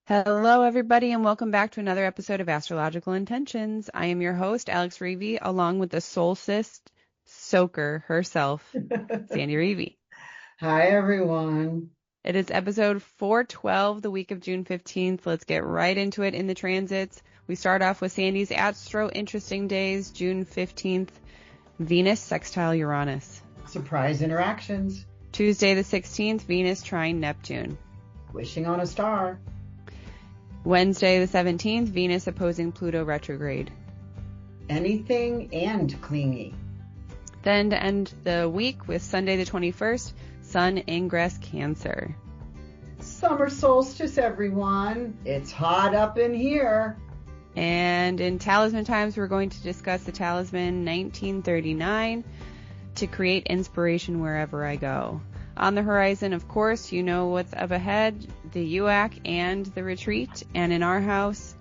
Hello, everybody, and welcome back to another episode of Astrological Intentions. I am your host, Alex Reevy, along with the Solstice soaker herself, Sandy Reevy. Hi, everyone. It is episode 412, the week of June 15th. Let's get right into it in the transits. We start off with Sandy's Astro-Interesting days, June 15th, Venus sextile Uranus. Surprise interactions. Tuesday the 16th, Venus trine Neptune. Wishing on a star. Wednesday the 17th, Venus opposing Pluto retrograde. Anything and clingy. Then to end the week with Sunday the 21st, Sun ingress Cancer. Summer solstice, everyone. It's hot up in here. And in Talisman times, we're going to discuss the Talisman 1939 to create inspiration wherever I go. On the horizon, of course, you know what's up ahead, the UAC and the retreat. And in our house,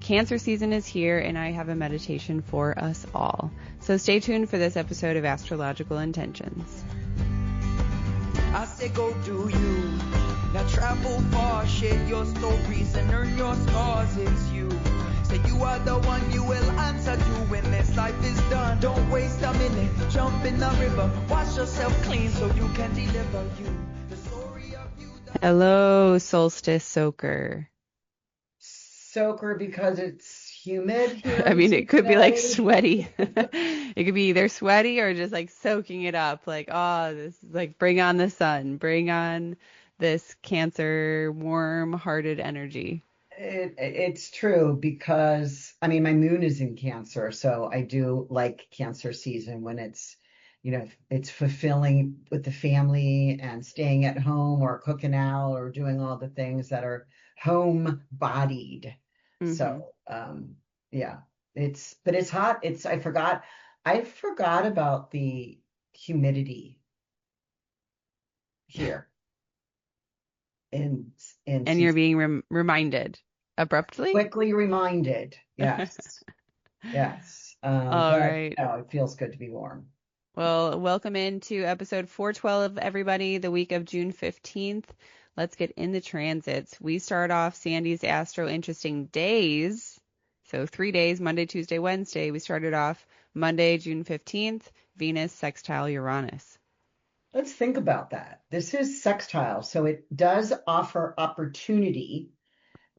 Cancer season is here, and I have a meditation for us all. So stay tuned for this episode of Astrological Intentions. I say go do you. Now travel far, share your stories and earn your scars. It's you. Say you are the one, you will answer to when this life is done. Don't waste a minute, jump in the river, wash yourself clean so you can deliver you. The story of you. Hello, Solstice soaker. Soaker because it's humid here. I mean, it could be like sweaty. It could be either sweaty or just like soaking it up. Like, oh, this is like bring on the sun, bring on this Cancer warm-hearted energy. It's true because, I mean, my moon is in Cancer, so I do like Cancer season when it's fulfilling with the family and staying at home or cooking out or doing all the things that are home-bodied. Mm-hmm. So, yeah, but it's hot. I forgot about the humidity here in And you're being reminded abruptly? Quickly reminded. Yes. Yes. All right. It feels good to be warm. Well, welcome into episode 412, everybody, the week of June 15th. Let's get in the transits. We start off Sandy's Astro-Interesting days. So 3 days, Monday, Tuesday, Wednesday. We started off Monday, June 15th, Venus sextile Uranus. Let's think about that. This is sextile, so it does offer opportunity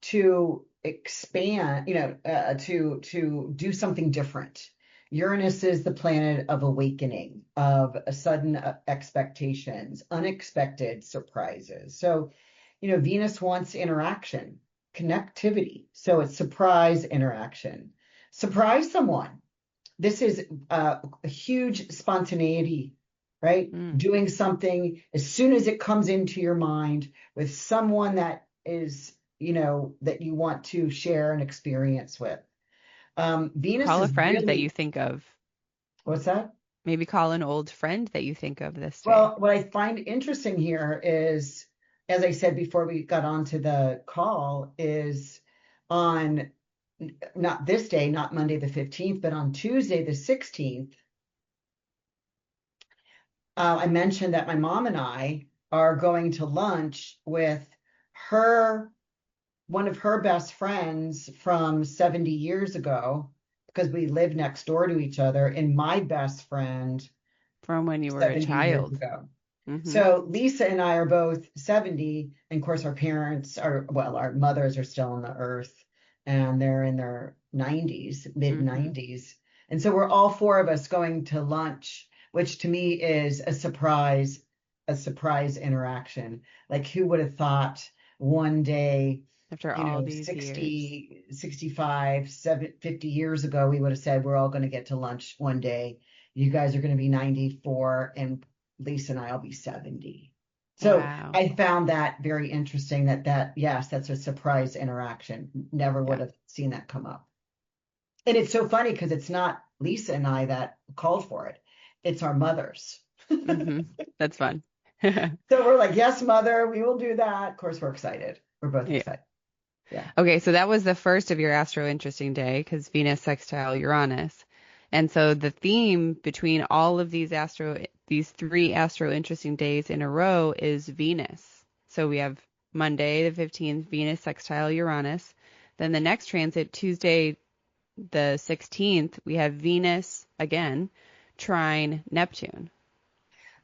to expand, to do something different. Uranus is the planet of awakening, of a sudden expectations, unexpected surprises. So, Venus wants interaction, connectivity. So it's surprise interaction. Surprise someone. This is a huge spontaneity, right? Doing something as soon as it comes into your mind with someone that is, that you want to share an experience with. Venus call a is friend really... that you think of. What's that? Maybe call an old friend that you think of this day. Well, what I find interesting here is, as I said before we got onto the call, is on not this day, not Monday the 15th, but on Tuesday the 16th, I mentioned that my mom and I are going to lunch with one of her best friends from 70 years ago, because we live next door to each other, and my best friend from when you were a child. Mm-hmm. So Lisa and I are both 70, and of course our mothers are still on the earth, and they're in their 90s, mid-90s. Mm-hmm. And so we're all four of us going to lunch, which to me is a surprise interaction. Like, who would have thought one day, after all these 60, years. 65, 50 years ago, we would have said we're all going to get to lunch one day. You guys are going to be 94 and Lisa and I will be 70. So wow. I found that very interesting yes, that's a surprise interaction. Never would have seen that come up. And it's so funny because it's not Lisa and I that called for it. It's our mothers. Mm-hmm. That's fun. So we're like, yes, mother, we will do that. Of course, we're excited. We're both excited. Yeah. Okay, so that was the first of your Astro-Interesting day because Venus sextile Uranus. And so the theme between all of these three Astro-Interesting days in a row is Venus. So we have Monday, the 15th, Venus sextile Uranus. Then the next transit, Tuesday, the 16th, we have Venus again, trine Neptune.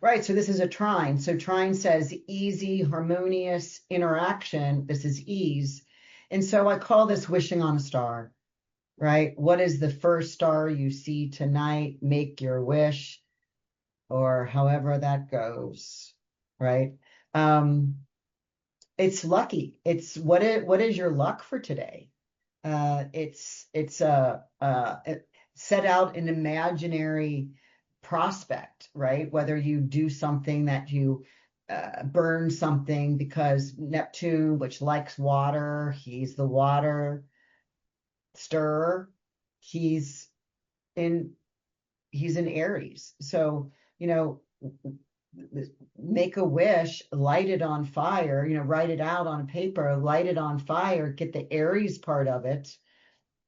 Right. So this is a trine. So trine says easy, harmonious interaction. This is ease. And so I call this wishing on a star, right? What is the first star you see tonight? Make your wish, or however that goes, right? It's lucky. It's what is your luck for today? It's set out an imaginary prospect, right? Whether you do something that you burn something because Neptune, which likes water, he's the water stirrer. He's in Aries. So, make a wish, light it on fire, write it out on paper, light it on fire, get the Aries part of it,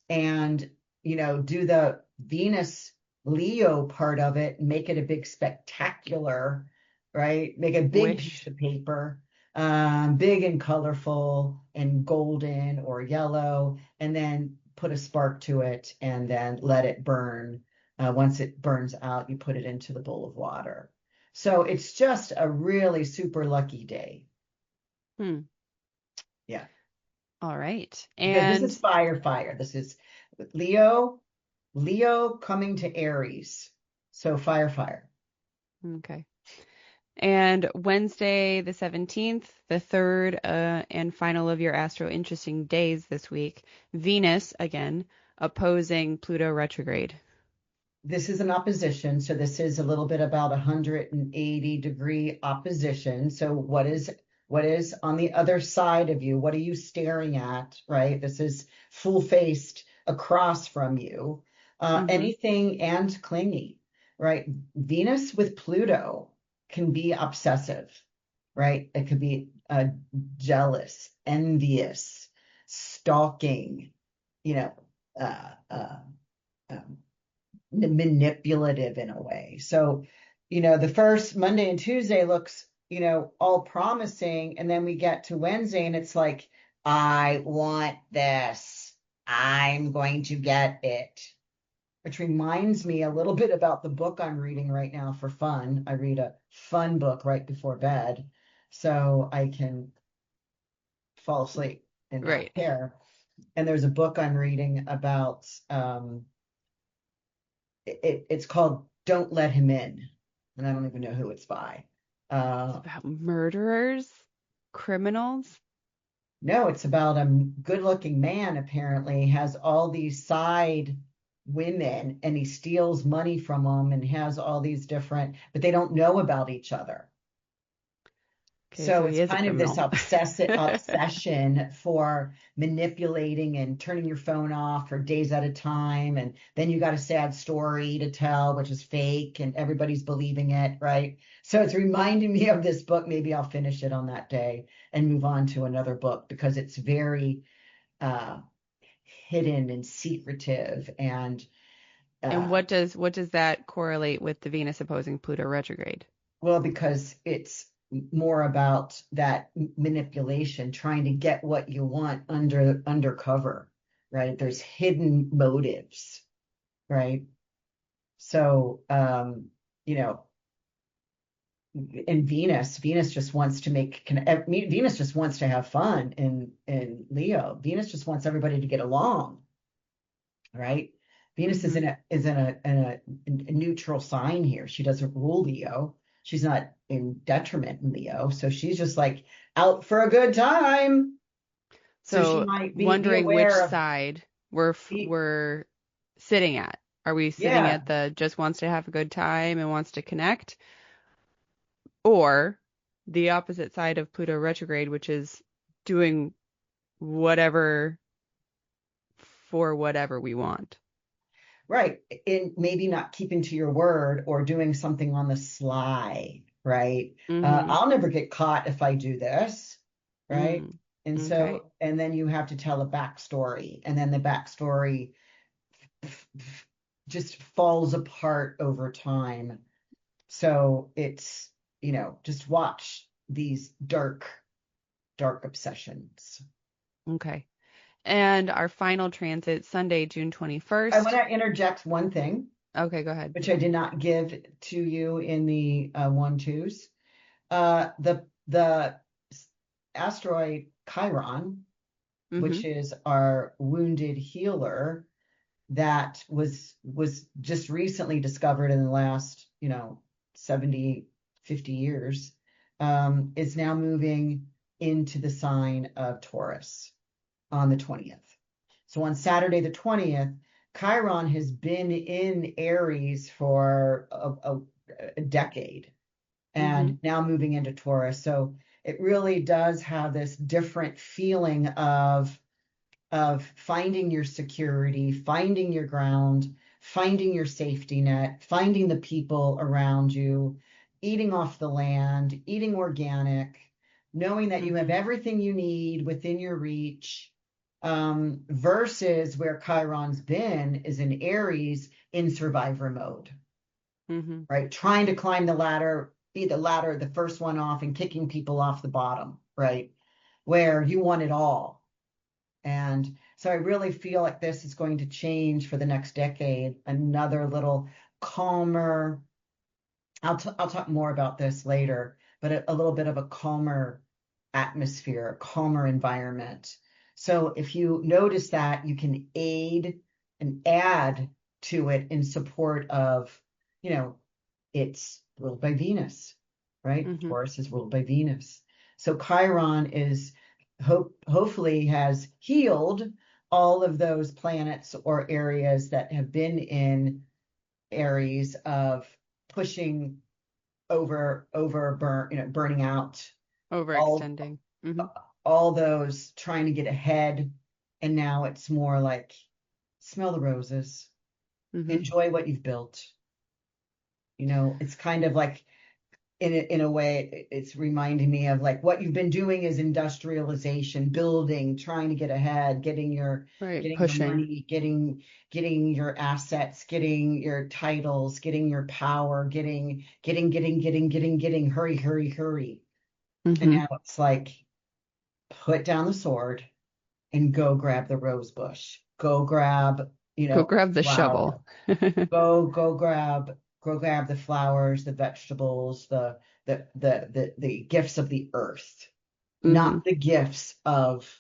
and, do the Venus Leo part of it, make it a big spectacular, right? Make a big Wish. piece of paper, big and colorful and golden or yellow, and then put a spark to it and then let it burn. Once it burns out, you put it into the bowl of water. So it's just a really super lucky day. Yeah. All right. Because this And is fire. This is Leo coming to Aries. So fire. okay. And Wednesday, the 17th, the third and final of your Astro-Interesting days this week, Venus again opposing Pluto retrograde. This is an opposition. So this is a little bit about 180-degree opposition. So what is on the other side of you? What are you staring at, right? This is full-faced across from you. Anything and clingy, right? Venus with Pluto can be obsessive, right? It could be jealous, envious, stalking, manipulative in a way. So, the first Monday and Tuesday looks, all promising. And then we get to Wednesday and it's like, I want this. I'm going to get it. Which reminds me a little bit about the book I'm reading right now for fun. I read a fun book right before bed so I can fall asleep and not care. And there's a book I'm reading about, it's called Don't Let Him In. And I don't even know who it's by. It's about murderers, criminals. No, it's about a good-looking man, apparently, has all these side women and he steals money from them and has all these different, but they don't know about each other. Okay, So he it's is a kind of this criminal. obsession for manipulating and turning your phone off for days at a time. And then you got a sad story to tell, which is fake, and everybody's believing it, right? So it's reminding me of this book. Maybe I'll finish it on that day and move on to another book because it's very hidden and secretive. And what does that correlate with the Venus opposing Pluto retrograde? well, because it's more about that manipulation, trying to get what you want undercover, right? There's hidden motives, right? So, in Venus just wants to Venus just wants to have fun in Leo. Venus just wants everybody to get along, right? Venus is in a neutral sign here. She doesn't rule Leo. She's not in detriment in Leo. So she's just like out for a good time. So she might be wondering which aware of, side we're sitting at. Are we sitting at the just wants to have a good time and wants to connect? Or the opposite side of Pluto retrograde, which is doing whatever for whatever we want. Right. And maybe not keeping to your word or doing something on the sly, right? I'll never get caught if I do this, right? And so, and then you have to tell a backstory, and then the backstory just falls apart over time. So it's, just watch these dark dark obsessions. Okay. And our final transit, Sunday, June I 21st. want to interject one thing, Okay, go ahead. which I did not give to you in the 1-2s. The asteroid Chiron, which is our wounded healer, that was just recently discovered in the last 70, 50 years, is now moving into the sign of Taurus on the 20th. So on Saturday the 20th, Chiron has been in Aries for a decade and now moving into Taurus. So it really does have this different feeling of finding your security, finding your ground, finding your safety net, finding the people around you, eating off the land, eating organic, knowing that you have everything you need within your reach, versus where Chiron's been is in Aries in survivor mode, right? Trying to climb the ladder, be the first one off and kicking people off the bottom, right? Where you want it all. And so I really feel like this is going to change for the next decade, another little calmer, I'll talk more about this later, but a little bit of a calmer atmosphere, a calmer environment. So if you notice that, you can aid and add to it in support of, it's ruled by Venus, right? Taurus is ruled by Venus. So Chiron is hopefully has healed all of those planets or areas that have been in Aries of pushing burning out, Overextending. all those trying to get ahead. And now it's more like smell the roses, enjoy what you've built. It's kind of like in a way, it's reminding me of like what you've been doing is industrialization, building, trying to get ahead, getting your money, getting your assets, getting your titles, getting your power, getting, hurry. And now it's like, put down the sword and go grab the rose bush. Go grab, go grab the flower. shovel. go grab the flowers, the vegetables, the gifts of the earth, not the gifts of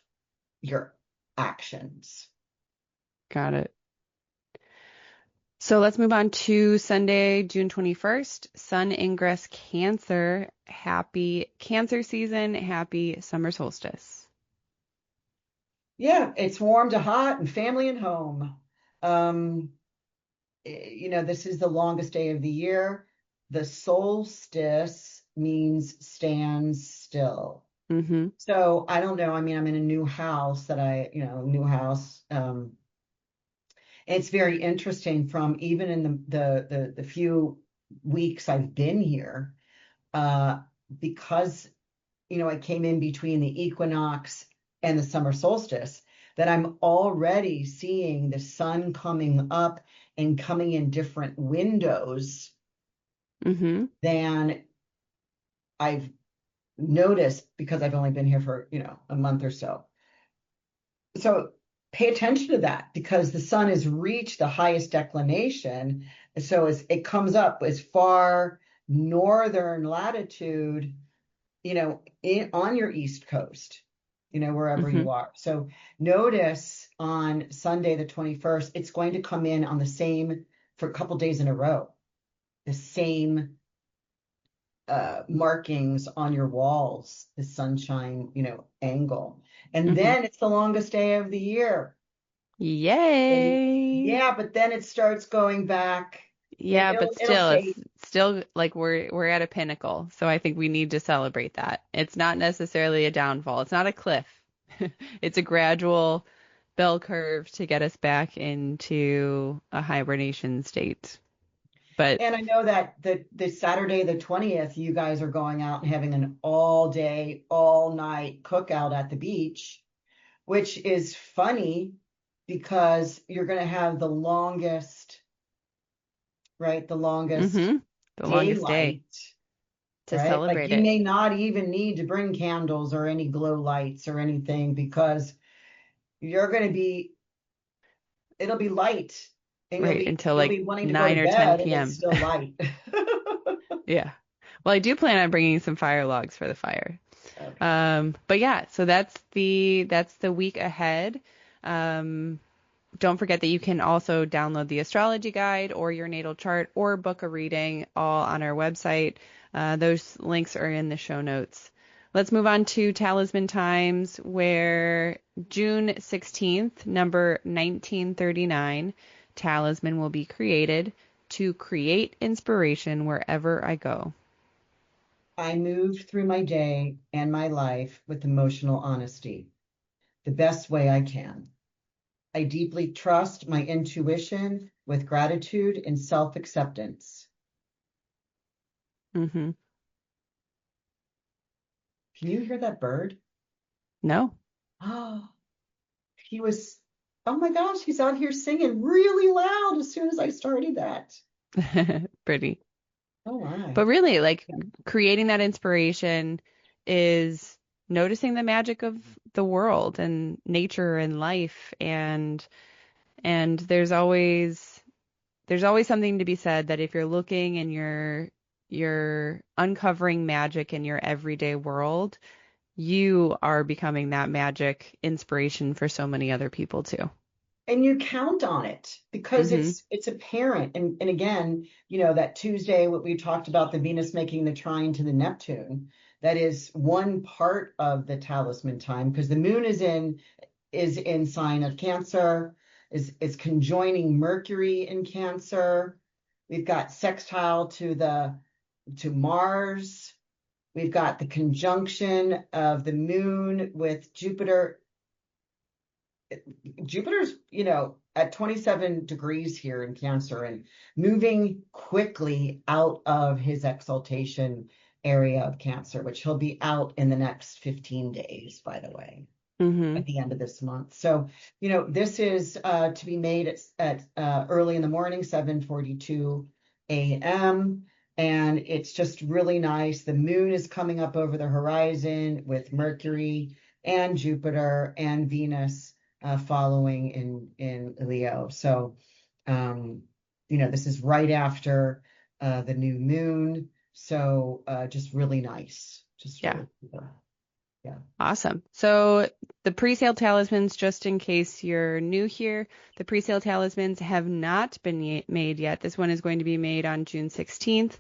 your actions. Got it. So let's move on to Sunday, June 21st, Sun ingress Cancer. Happy Cancer season. Happy summer solstice. Yeah, it's warm to hot and family and home. This is the longest day of the year. The solstice means stands still. So I don't know. I mean, I'm in a new house it's very interesting from even in the few weeks I've been here, because, I came in between the equinox and the summer solstice, that I'm already seeing the sun coming up and coming in different windows than I've noticed because I've only been here for, a month or so. So pay attention to that because the sun has reached the highest declination. So it comes up as far northern latitude, on your East Coast, wherever you are. So notice on Sunday, the 21st, it's going to come in on the same for a couple days in a row, the same markings on your walls, the sunshine, angle. And then it's the longest day of the year. Yay! But then it starts going back. Yeah, but it's still like we're at a pinnacle. So I think we need to celebrate that. It's not necessarily a downfall. It's not a cliff. It's a gradual bell curve to get us back into a hibernation state. And I know that the Saturday, the 20th, you guys are going out and having an all day, all night cookout at the beach, which is funny because you're going to have the longest, right? The longest day. to right? Like celebrate you it. may not even need to bring candles or any glow lights or anything because you're going to be, it'll be light and Right, until you'll like be wanting to go to 9 or 10 bed and it's p.m. still light. Yeah. Well, I do plan on bringing some fire logs for the fire. Okay. But yeah, so that's the week ahead. Don't forget that you can also download the astrology guide or your natal chart or book a reading all on our website. Those links are in the show notes. Let's move on to Talisman Times, where June 16th, number 1939, Talisman will be created to create inspiration wherever I go. I move through my day and my life with emotional honesty, the best way I can. I deeply trust my intuition with gratitude and self-acceptance. Mm-hmm. Can you hear that bird? No. Oh, he was, oh my gosh, he's out here singing really loud as soon as I started that. Pretty. Oh my. But really, like creating that inspiration is noticing the magic of the world and nature and life and there's always something to be said that if you're looking and you're uncovering magic in your everyday world, you are becoming that magic inspiration for so many other people too. And you count on it because Mhm. it's apparent. And again, you know, that Tuesday, what we talked about, the Venus making the trine to the Neptune, that is one part of the talisman time because the moon is in sign of Cancer, is conjoining Mercury in Cancer. We've got sextile to Mars. We've got the conjunction of the moon with Jupiter. Jupiter's, at 27 degrees here in Cancer and moving quickly out of his exaltation area of Cancer, which he'll be out in the next 15 days, by the way, at Mhm. the end of this month. So, this is to be made at early in the morning, 7:42 a.m. And it's just really nice. The moon is coming up over the horizon with Mercury and Jupiter and Venus following in Leo. So, this is right after the new moon. So, just really nice. Just Yeah. really, yeah. Awesome. So the pre-sale talismans, just in case you're new here, the pre-sale talismans have not been made yet. This one is going to be made on June 16th.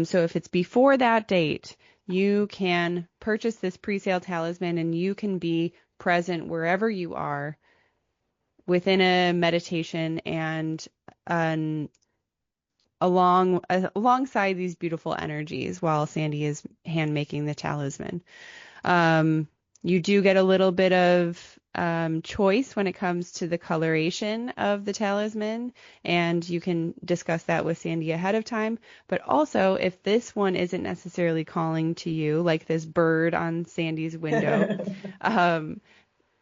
So if it's before that date, you can purchase this pre-sale talisman and you can be present wherever you are within a meditation and um, alongside these beautiful energies while Sandy is hand making the talisman. Um, you do get a little bit of choice when it comes to the coloration of the talisman, and you can discuss that with Sandy ahead of time. But also, if this one isn't necessarily calling to you, like this bird on Sandy's window, um,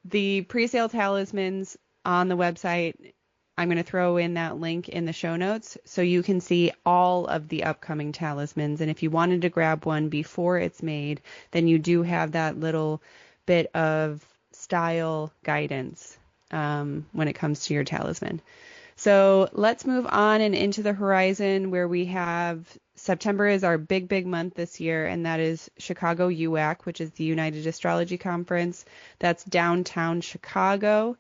the pre-sale talismans on the website, I'm going to throw in that link in the show notes so you can see all of the upcoming talismans. And if you wanted to grab one before it's made, then you do have that little bit of style guidance when it comes to your talisman. So let's move on and into the horizon where we have September is our big, big month this year, and that is Chicago UAC, which is the United Astrology Conference. That's downtown Chicago.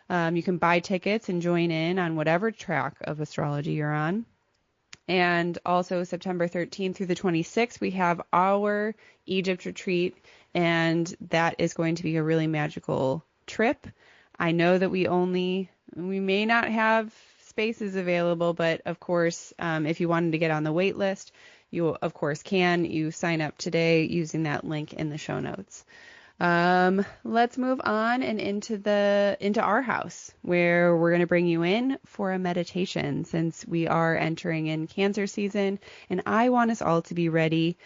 You can buy tickets and join in on whatever track of astrology you're on. And also September 13th through the 26th, we have our Egypt retreat, and that is going to be a really magical trip. I know that we may not have spaces available, but of course, if you wanted to get on the wait list, you of course can. You sign up today using that link in the show notes. Let's move on and into our house where we're going to bring you in for a meditation since we are entering in Cancer season, and I want us all to be ready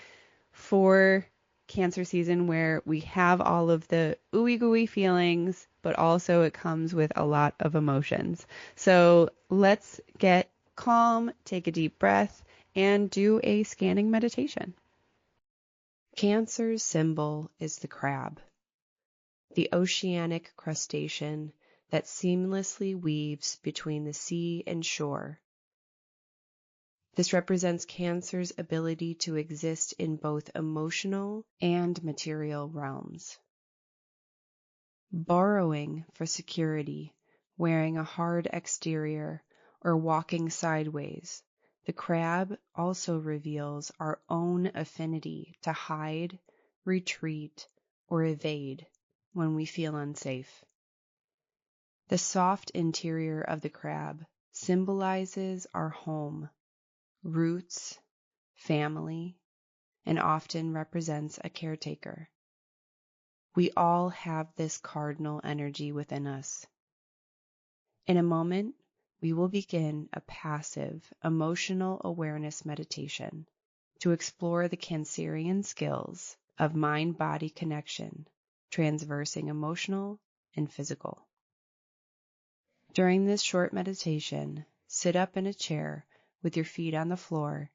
for Cancer season where we have all of the ooey gooey feelings, but also it comes with a lot of emotions. So let's get calm, take a deep breath, and do a scanning meditation. Cancer's symbol is the crab, the oceanic crustacean that seamlessly weaves between the sea and shore. This represents Cancer's ability to exist in both emotional and material realms. Borrowing for security, wearing a hard exterior, or walking sideways, the crab also reveals our own affinity to hide, retreat, or evade when we feel unsafe. The soft interior of the crab symbolizes our home, roots, family, and often represents a caretaker. We all have this cardinal energy within us. In a moment, we will begin a passive, emotional awareness meditation to explore the Cancerian skills of mind-body connection, transversing emotional and physical. During this short meditation, sit up in a chair with your feet on the floor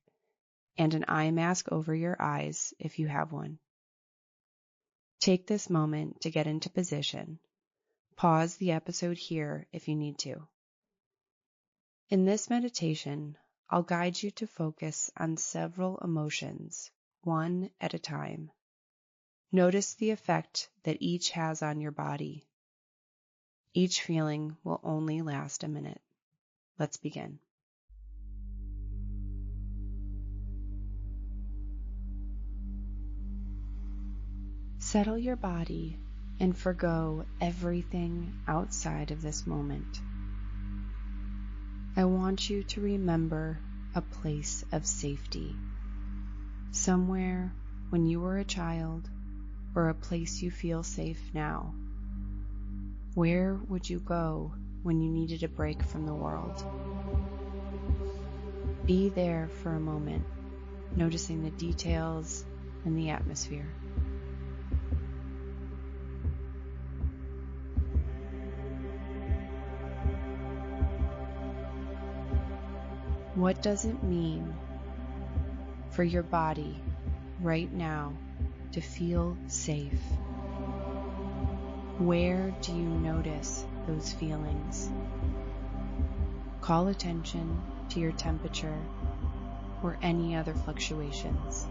and an eye mask over your eyes if you have one. Take this moment to get into position. Pause the episode here if you need to. In this meditation, I'll guide you to focus on several emotions, one at a time. Notice the effect that each has on your body. Each feeling will only last a minute. Let's begin. Settle your body and forgo everything outside of this moment. I want you to remember a place of safety, somewhere when you were a child, or a place you feel safe now. Where would you go when you needed a break from the world? Be there for a moment, noticing the details and the atmosphere. What does it mean for your body right now to feel safe? Where do you notice those feelings? Call attention to your temperature or any other fluctuations.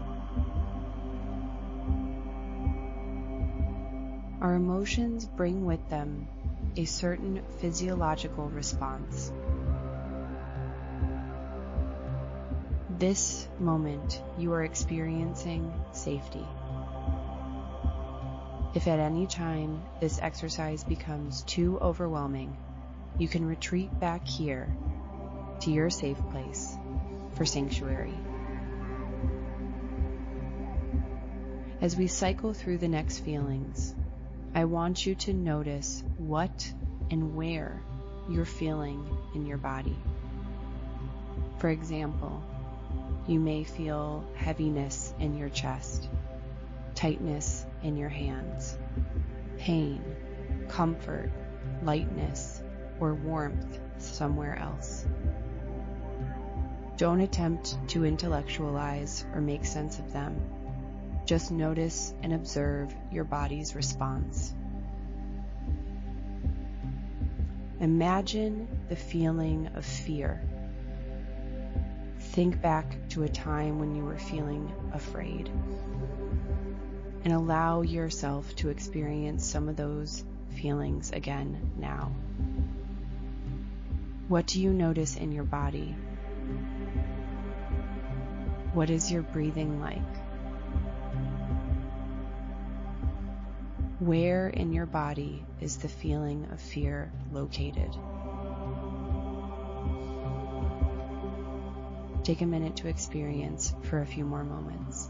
Our emotions bring with them a certain physiological response. This moment, you are experiencing safety. If at any time this exercise becomes too overwhelming, you can retreat back here to your safe place for sanctuary. As we cycle through the next feelings, I want you to notice what and where you're feeling in your body. For example, you may feel heaviness in your chest, tightness in your hands, pain, comfort, lightness, or warmth somewhere else. Don't attempt to intellectualize or make sense of them. Just notice and observe your body's response. Imagine the feeling of fear. Think back to a time when you were feeling afraid, and allow yourself to experience some of those feelings again now. What do you notice in your body? What is your breathing like? Where in your body is the feeling of fear located? Take a minute to experience for a few more moments.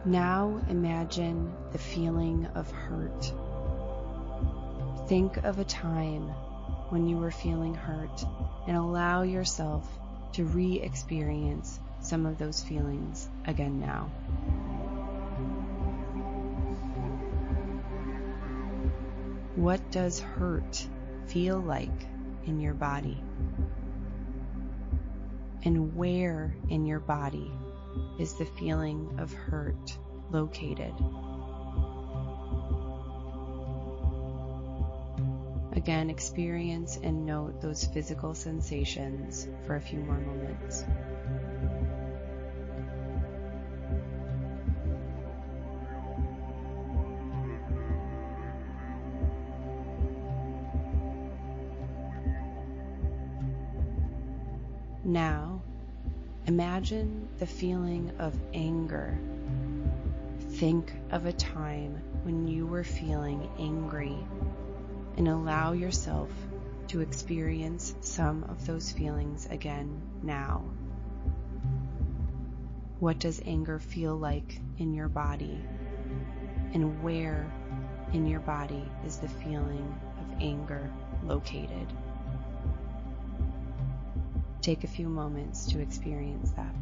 Now imagine the feeling of hurt. Think of a time when you were feeling hurt and allow yourself to re-experience some of those feelings again now. What does hurt feel like in your body? And where in your body is the feeling of hurt located? Again, experience and note those physical sensations for a few more moments. Now, imagine the feeling of anger. Think of a time when you were feeling angry and allow yourself to experience some of those feelings again now. What does anger feel like in your body? And where in your body is the feeling of anger located? Take a few moments to experience that.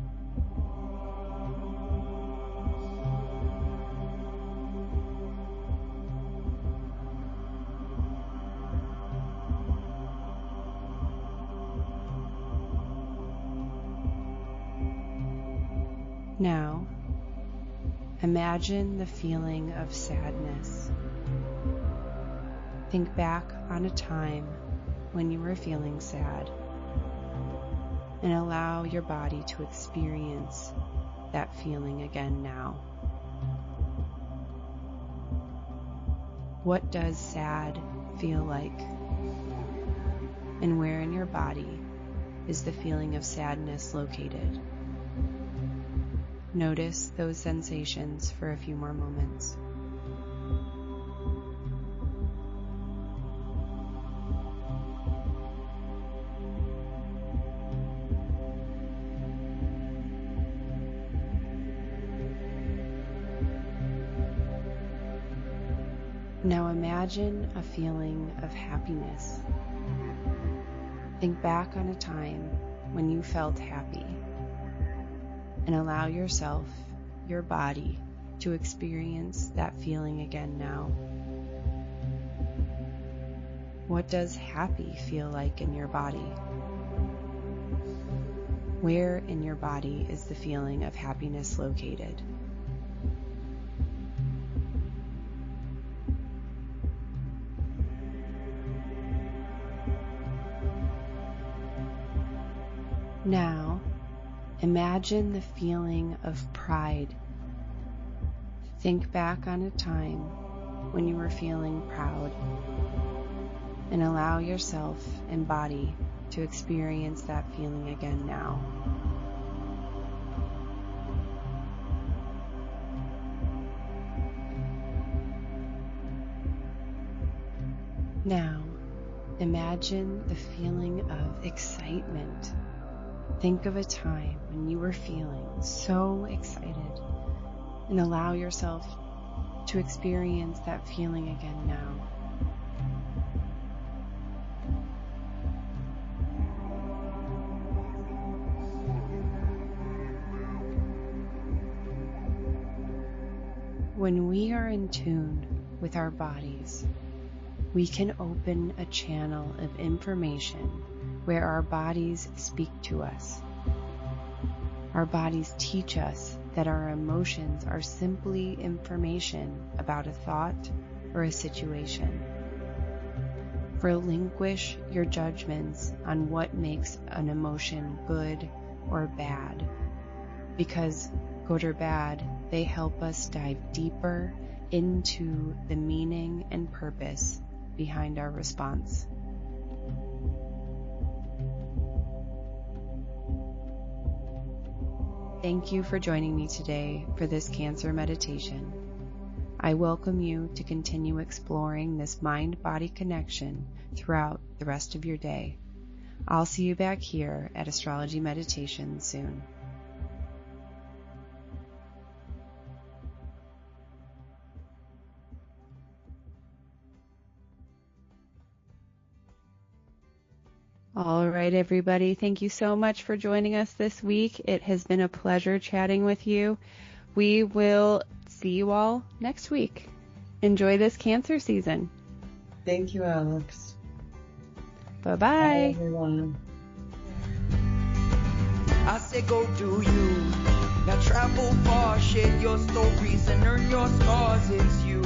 Now, imagine the feeling of sadness. Think back on a time when you were feeling sad and allow your body to experience that feeling again now. What does sad feel like? And where in your body is the feeling of sadness located? Notice those sensations for a few more moments. Now imagine a feeling of happiness. Think back on a time when you felt happy and allow yourself, your body, to experience that feeling again now. What does happy feel like in your body? Where in your body is the feeling of happiness located? Now, imagine the feeling of pride. Think back on a time when you were feeling proud and allow yourself and body to experience that feeling again now. Now, imagine the feeling of excitement. Think of a time when you were feeling so excited and allow yourself to experience that feeling again now. When we are in tune with our bodies, we can open a channel of information where our bodies speak to us. Our bodies teach us that our emotions are simply information about a thought or a situation. Relinquish your judgments on what makes an emotion good or bad, because good or bad, they help us dive deeper into the meaning and purpose behind our response. Thank you for joining me today for this Cancer meditation. I welcome you to continue exploring this mind-body connection throughout the rest of your day. I'll see you back here at Astrology Meditation soon. All right, everybody. Thank you so much for joining us this week. It has been a pleasure chatting with you. We will see you all next week. Enjoy this Cancer season. Thank you, Alex. Bye-bye. Bye, everyone. I say go do you. Now travel far, share your stories and earn your scars. It's you.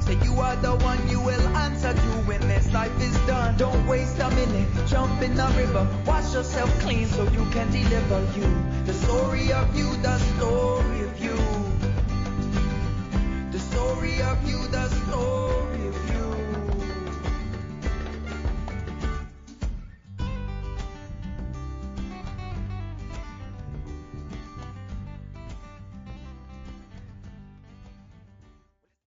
Say you are the one, you will answer to when this life is done. Don't waste a minute, jump in the river. Wash yourself clean so you can deliver you. The story of you, the story of you. The story of you, the